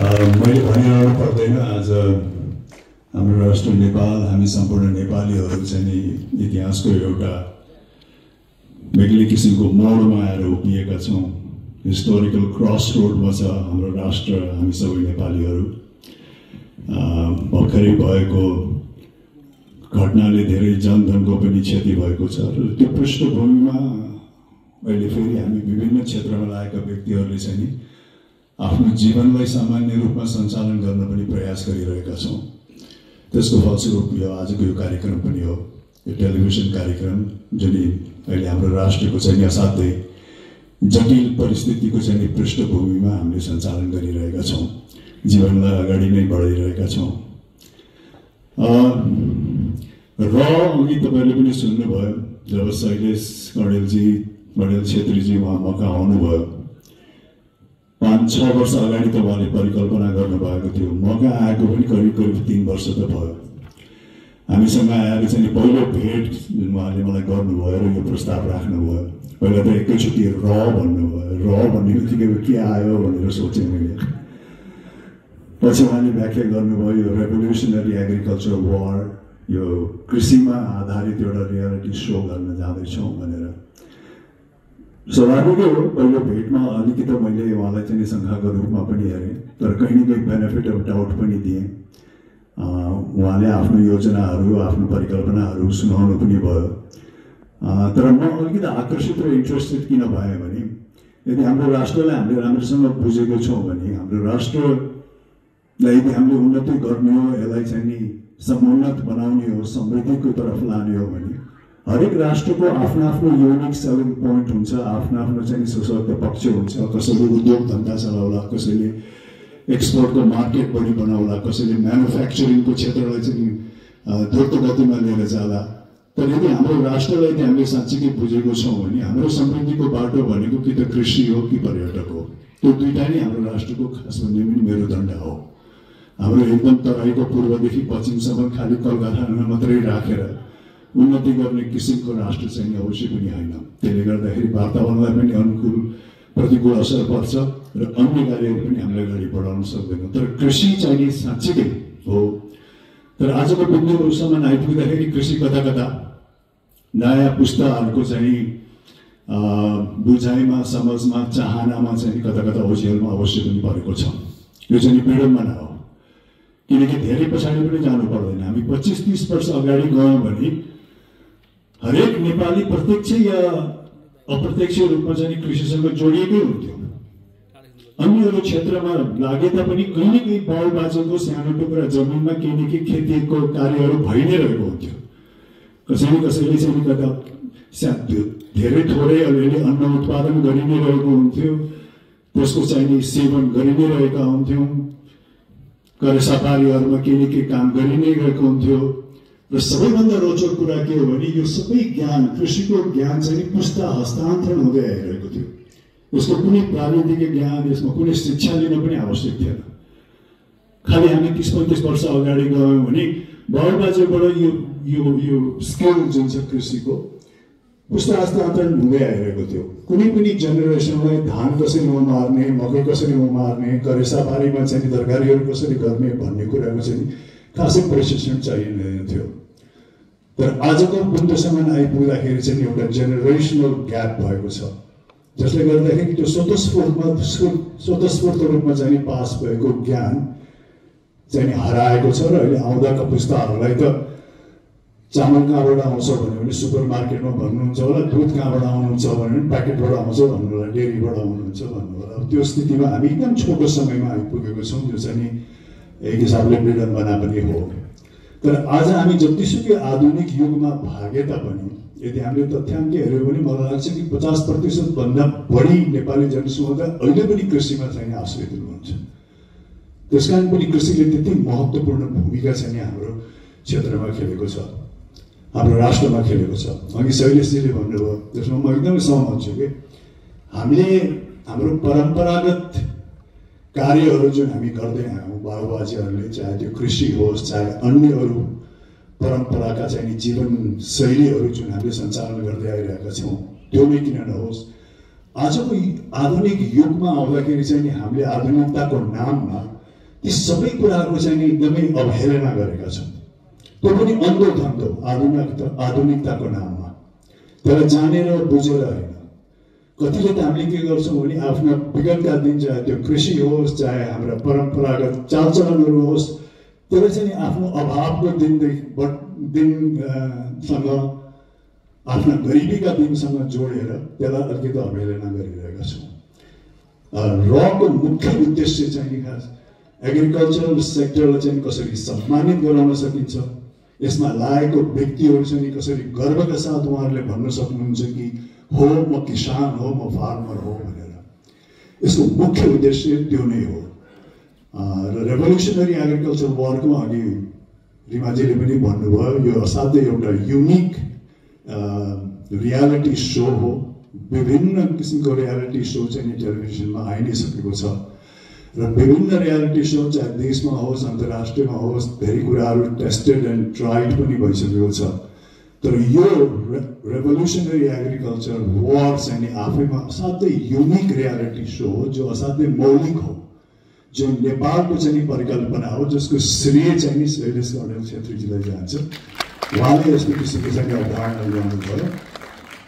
मैले भनिरहनु पर्दैन आज हाम्रो राष्ट्र नेपाल हामी सम्पूर्ण नेपालीहरू चाहिँ नि इतिहासको एउटा बेग्लै किसिमको मोडमा आएर उभिएका छौँ। हिस्टोरिकल क्रस रोडमा छ हाम्रो राष्ट्र, हामी सबै नेपालीहरू। भर्खरै भएको घटनाले धेरै जनधनको पनि क्षति भएको छ र त्यो पृष्ठभूमिमा अहिले फेरि हामी विभिन्न क्षेत्रमा लागेका व्यक्तिहरूले चाहिँ नि आफ्नो जीवनलाई सामान्य रूपमा सञ्चालन गर्न पनि प्रयास गरिरहेका छौँ। त्यसको फलस्वरूप यो आजको यो कार्यक्रम पनि हो, यो टेलिभिजन कार्यक्रम जुन अहिले हाम्रो राष्ट्रको चाहिँ असाध्यै जटिल परिस्थितिको चाहिँ पृष्ठभूमिमा हामीले सञ्चालन गरिरहेका छौँ, जीवनलाई अगाडि नै बढाइरहेका छौँ। र अघि तपाईँले पनि सुन्नुभयो जब शैलेश कणेल छेत्रीजी उहाँ मका आउनुभयो 5-6 वर्ष अगाडि त उहाँले परिकल्पना गर्नुभएको थियो। मका आएको पनि करिब 3 वर्ष त भयो। हामीसँग आएर चाहिँ पहिलो भेट जुन उहाँले मलाई गर्नुभयो र यो प्रस्ताव राख्नुभयो, पहिला त एकैचोटि भन्नुभयो। भन्ने बित्तिकै के आयो भनेर सोचेँ मैले। पछि उहाँले व्याख्या गर्नुभयो यो रेभोल्युसनरी एग्रिकल्चर वार, यो कृषिमा आधारित एउटा रियालिटी सो गर्न जाँदैछौँ भनेर। स्वाभाविकै हो, पहिलो भेटमा अलिकति मैले उहाँलाई चाहिँ शङ्काको रूपमा पनि हेरेँ, तर कहीँ न कहीँ बेनिफिट अफ डाउट पनि दिएँ। उहाँले आफ्नो योजनाहरू, आफ्नो परिकल्पनाहरू सुनाउनु पनि भयो। तर म अलिकति आकर्षित र इन्ट्रेस्टेड किन भएँ भने यदि हाम्रो राष्ट्रलाई हामीले राम्रोसँग बुझेको छौँ भने, हाम्रो राष्ट्रलाई यदि हामीले उन्नति गर्ने हो, यसलाई चाहिँ नि समुन्नत बनाउने हो, समृद्धिको तर्फ लाने हो भने हरेक राष्ट्रको आफ्नो आफ्नो युनिक सेलिङ पोइन्ट हुन्छ, आफ्नो आफ्नो चाहिँ सशक्त पक्ष हुन्छ। कसैले उद्योग धन्दा चलाउला, कसैले एक्सपोर्टको मार्केट बढी बनाउला, कसैले म्यानुफ्याक्चरिङको क्षेत्रलाई चाहिँ द्रुत गतिमा लिएर जाला। तर यदि हाम्रो राष्ट्रलाई यदि हामीले साँच्चीकै बुझेको छौँ भने हाम्रो समृद्धिको बाटो भनेको कि त कृषि हो कि पर्यटक हो। त्यो दुईटा नै हाम्रो राष्ट्रको खास भन्ने पनि मेरुदण्ड हो। हाम्रो एकदम तराईको पूर्वदेखि पश्चिमसम्म खालि कलकारखाना मात्रै राखेर उन्नति गर्ने किसिमको राष्ट्र चाहिँ अवश्य पनि होइन। त्यसले गर्दाखेरि वातावरणलाई पनि अनुकूल प्रतिकूल असर पर्छ र अन्य कार्यहरू पनि हामीले अगाडि बढाउन सक्दैनौँ। तर कृषि चाहिँ साँच्चीकै हो। तर आजको बिन्दुहरूसम्म आइपुग्दाखेरि कृषि कता कता नयाँ पुस्ताहरूको चाहिँ बुझाइमा, समझमा, चाहनामा चाहिँ कता कता ओझेलमा अवश्य पनि परेको छ। यो चाहिँ विडम्बना हो, किनकि धेरै पछाडि पनि जानु पर्दैन। हामी 25-30 वर्ष अगाडि गयौँ भने हरेक नेपाली प्रत्यक्ष या अप्रत्यक्ष रूपमा चाहिँ कृषिसँग जोडिएकै हुन्थ्यो। अन्य अरू क्षेत्रमा लागे तापनि कहीँ न कहीँ बाउ बाजेको सानो टुक्रा जमिनमा केही न केही खेतीको कार्यहरू भइ नै रहेको हुन्थ्यो। कसैले चाहिँ कता धेरै थोरै अलिअलि अन्न उत्पादन गरि नै रहेको हुन्थ्यो, त्यसको चाहिँ सेवन गरि नै रहेका हुन्थ्यौँ। सफारीहरूमा केही न केही काम गरि नै रहेको हुन्थ्यो। र सबैभन्दा रोचक कुरा के हो भने यो सबै ज्ञान, कृषिको ज्ञान चाहिँ पुस्ता हस्तान्तरण हुँदै आइरहेको थियो। यसको कुनै प्राविधिक ज्ञान, यसमा कुनै शिक्षा लिन पनि आवश्यक थिएन। खालि हामी 30-35 वर्ष अगाडि गयौँ भने बाबुबाजेबाट यो स्किल जुन छ कृषिको पुस्ता हस्तान्तरण हुँदै आइरहेको थियो। कुनै पनि जेनेरेसनलाई धान कसरी उमार्ने, मकै कसरी उमार्ने, करेसाबारीमा चाहिँ तरकारीहरू कसरी गर्ने भन्ने कुराको चाहिँ खासै प्रशिक्षण चाहिँदैन थियो। तर आजको बिन्दुसम्म आइपुग्दाखेरि चाहिँ एउटा जेनेरेसनल ग्याप भएको छ, जसले गर्दाखेरि त्यो स्वतस्फूर्त रूपमा चाहिँ पास भएको ज्ञान चाहिँ हराएको छ। र अहिले आउँदाका पुस्ताहरूलाई त चामल कहाँबाट आउँछ भन्यो भने सुपर मार्केटमा भन्नुहुन्छ होला, दुध कहाँबाट आउनुहुन्छ भन्यो भने प्याकेटबाट आउँछ भन्नु होला, डेरीबाट आउनुहुन्छ भन्नु होला। त्यो स्थितिमा हामी एकदम छोटो समयमा आइपुगेको छौँ, जो चाहिँ एक हिसाबले विडम्बना पनि हो। तर आज हामी जतिसुकै आधुनिक युगमा भागे तापनि यदि हामीले तथ्याङ्क हेऱ्यौँ भने मलाई लाग्छ कि 50% भन्दा बढी नेपाली जनसमुदाय अहिले पनि कृषिमा चाहिँ आश्रित हुनुहुन्छ। त्यसकारण पनि कृषिले त्यति महत्त्वपूर्ण भूमिका चाहिँ हाम्रो क्षेत्रमा खेलेको छ, हाम्रो राष्ट्रमा खेलेको छ। अघि शैलेशजीले भन्नुभयो, त्यसमा म एकदमै सहमत छु कि हामीले हाम्रो परम्परागत कार्यहरू जुन हामी गर्दै आयौँ, बाबुबाजेहरूले, चाहे त्यो कृषि होस्, चाहे अन्य अरू परम्पराका चाहिँ जीवन शैलीहरू जुन हामीले सञ्चालन गर्दै आइरहेका छौँ, त्यो नै किन नहोस्। आजको आधुनिक युगमा आउँदाखेरि चाहिँ हामीले आधुनिकताको नाममा ती सबै कुराहरू चाहिँ नि एकदमै अवहेलना गरेका छन्। त्यो पनि अन्धो धन्धो आधुनिकताको नाममा, त्यसलाई जानेर बुझेर होइन। कतिले त हामीले के गर्छौँ भने आफ्ना विगतका दिन चाहे त्यो कृषि होस् चाहे हाम्रा परम्परागत चालचलनहरू होस्, त्यसलाई चाहिँ आफ्नो अभावको दिनसँग आफ्ना गरिबीका दिनसँग जोडेर त्यसलाई अलिकति अवहेलना गरिरहेका छौँ। रको मुख्य उद्देश्य चाहिँ खास एग्रिकल्चरल सेक्टरलाई चाहिँ कसरी सम्मानित गराउन सकिन्छ, यसमा लागेको व्यक्तिहरू चाहिँ कसरी गर्वका साथ उहाँहरूले भन्न सक्नुहुन्छ कि हो म किसान हो, म फार्मर हो भनेर। यसको मुख्य उद्देश्य त्यो नै हो। र रेभोल्युसनरी एग्रिकल्चर वारको अघि रिमाजीले पनि भन्नुभयो, यो असाध्यै एउटा युनिक रियालिटी सो हो। विभिन्न किसिमको रियालिटी सो चाहिँ टेलिभिजनमा आइ नै सकेको छ र विभिन्न रियालिटी सो चाहे देशमा होस् अन्तर्राष्ट्रियमा होस् धेरै कुराहरू टेस्टेड एन्ड ट्राइड पनि भइसकेको छ। तर यो रेभोल्युसनरी एग्रिकल्चर वार चाहिँ आफैमा असाध्यै युनिक रियालिटी सो हो, जो असाध्यै मौलिक हो, जो नेपालको चाहिँ परिकल्पना हो, जसको श्रेय चाहिँ शैलेश अर्डेल छेत्रीजीलाई जान्छ। उहाँले यस्तो किसिमको चाहिँ अवधारणा ल्याउनु भयो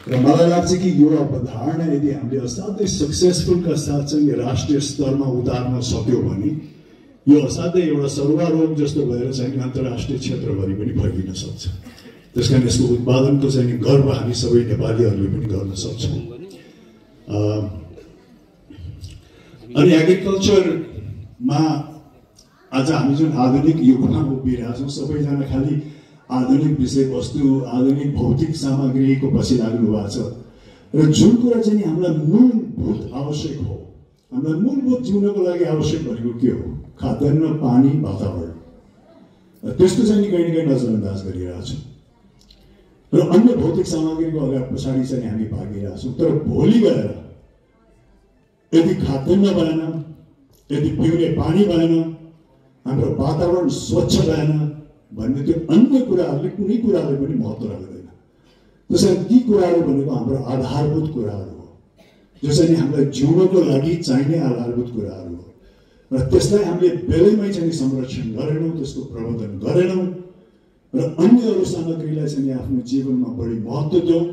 र मलाई लाग्छ कि यो अवधारणा यदि हामीले असाध्यै सक्सेसफुलका साथ चाहिँ राष्ट्रिय स्तरमा उतार्न सक्यो भने यो असाध्यै एउटा सर्वारोग जस्तो भएर चाहिँ अन्तर्राष्ट्रिय क्षेत्रभरि पनि फैलिन सक्छ। त्यस कारण यसको उत्पादनको चाहिँ गर्व हामी सबै नेपालीहरूले पनि गर्न सक्छौँ। अनि एग्रिकल्चरमा आज हामी जुन आधुनिक युगमा उभिरहेका छौँ, सबैजना खालि आधुनिक विषयवस्तु आधुनिक भौतिक सामग्रीको पछि लाग्नु भएको छ र जुन कुरा चाहिँ हामीलाई मूलभूत आवश्यक हो, हामीलाई मूलभूत जिउनको लागि आवश्यक भनेको के हो? खाद्यान्न, पानी, वातावरण। त्यसको चाहिँ कहीँ न कहीँ नजरअन्दाज गरिरहेको छौँ र अन्य भौतिक सामग्रीको अगाडि पछाडि चाहिँ हामी भागिरहेका छौँ। तर भोलि गएर यदि खाद्यान्न भएन, यदि पिउने पानी भएन, हाम्रो वातावरण स्वच्छ भएन भन्ने त्यो अन्य कुराहरूले कुनै कुराले पनि महत्त्व राख्दैन। त्यसैले ती कुराहरू भनेको हाम्रो आधारभूत कुराहरू हो, जो चाहिँ हामीलाई जिउनको लागि चाहिने आधारभूत कुराहरू हो र त्यसलाई हामीले बेलैमै चाहिँ संरक्षण गरेनौँ, त्यसको प्रबन्धन गरेनौँ र अन्य अरू सामग्रीलाई चाहिँ आफ्नो जीवनमा बढी महत्त्व दियौँ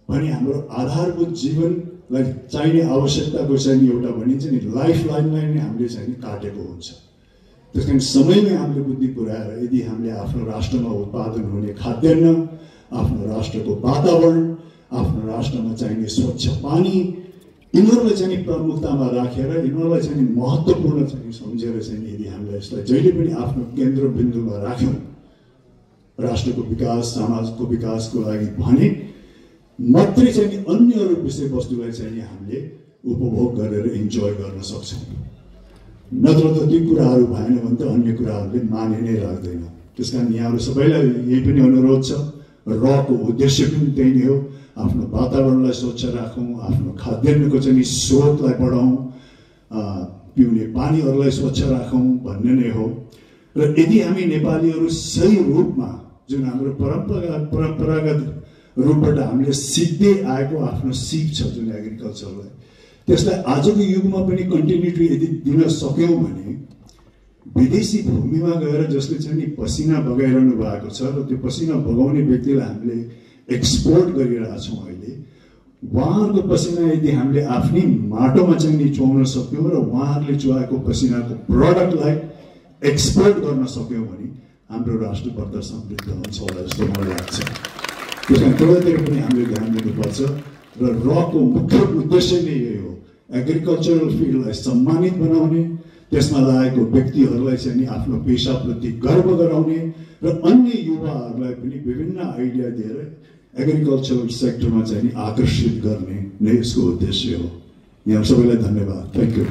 भने हाम्रो आधारभूत जीवनलाई चाहिने आवश्यकताको चाहिँ एउटा भनिन्छ नि लाइफ लाइनलाई नै हामीले चाहिँ काटेको हुन्छ। त्यस कारण समयमै हामीले बुद्धि पुऱ्याएर यदि हामीले आफ्नो राष्ट्रमा उत्पादन हुने खाद्यान्न, आफ्नो राष्ट्रको वातावरण, आफ्नो राष्ट्रमा चाहिने स्वच्छ पानी, यिनीहरूलाई चाहिँ प्रमुखतामा राखेर यिनीहरूलाई चाहिँ महत्त्वपूर्ण चाहिँ सम्झेर चाहिँ यदि हामीले यसलाई जहिले पनि आफ्नो केन्द्रबिन्दुमा राख्यौँ राष्ट्रको विकास, समाजको विकासको लागि भने मात्रै चाहिँ अन्य अरू विषयवस्तुलाई चाहिँ हामीले उपभोग गरेर इन्जोय गर्न सक्छौँ। नत्र त ती कुराहरू भएन भने त अन्य कुराहरूले माने नै राख्दैन। त्यस कारण यहाँहरू सबैलाई यही पनि अनुरोध छ, रको उद्देश्य पनि त्यही नै हो, आफ्नो वातावरणलाई स्वच्छ राखौँ, आफ्नो खाद्यान्नको चाहिँ स्रोतलाई बढाउँ, पिउने पानीहरूलाई स्वच्छ राखौँ भन्ने नै हो। र यदि हामी नेपालीहरू सही रूपमा जुन हाम्रो परम्परागत रूपबाट हामीले सिक्दै आएको आफ्नो सिप छ जुन एग्रिकल्चरलाई, त्यसलाई आजको युगमा पनि कन्टिन्युटी यदि दिन सक्यौँ भने विदेशी भूमिमा गएर जसले चाहिँ नि पसिना बगाइरहनु भएको छ र त्यो पसिना बगाउने व्यक्तिलाई हामीले एक्सपोर्ट गरिरहेछौँ अहिले, उहाँहरूको पसिना यदि हामीले आफ्नै माटोमा चाहिँ नि चुहाउन सक्यौँ र उहाँहरूले चुहाएको पसिनाको प्रडक्टलाई एक्सपोर्ट गर्न सक्यौँ भने हाम्रो राष्ट्र बढ्दा समृद्ध हुन्छ होला जस्तो मलाई लाग्छ। त्यस कारण त्यतातिर पनि हामीले ध्यान दिनुपर्छ र रको मुख्य उद्देश्य नै यही हो, एग्रिकल्चरल फिल्डलाई सम्मानित बनाउने, त्यसमा लागेको व्यक्तिहरूलाई चाहिँ नि आफ्नो पेसाप्रति गर्व गराउने र अन्य युवाहरूलाई पनि विभिन्न आइडिया दिएर एग्रिकल्चरल सेक्टरमा चाहिँ नि आकर्षित गर्ने नै यसको उद्देश्य हो। यहाँ सबैलाई धन्यवाद। Thank you.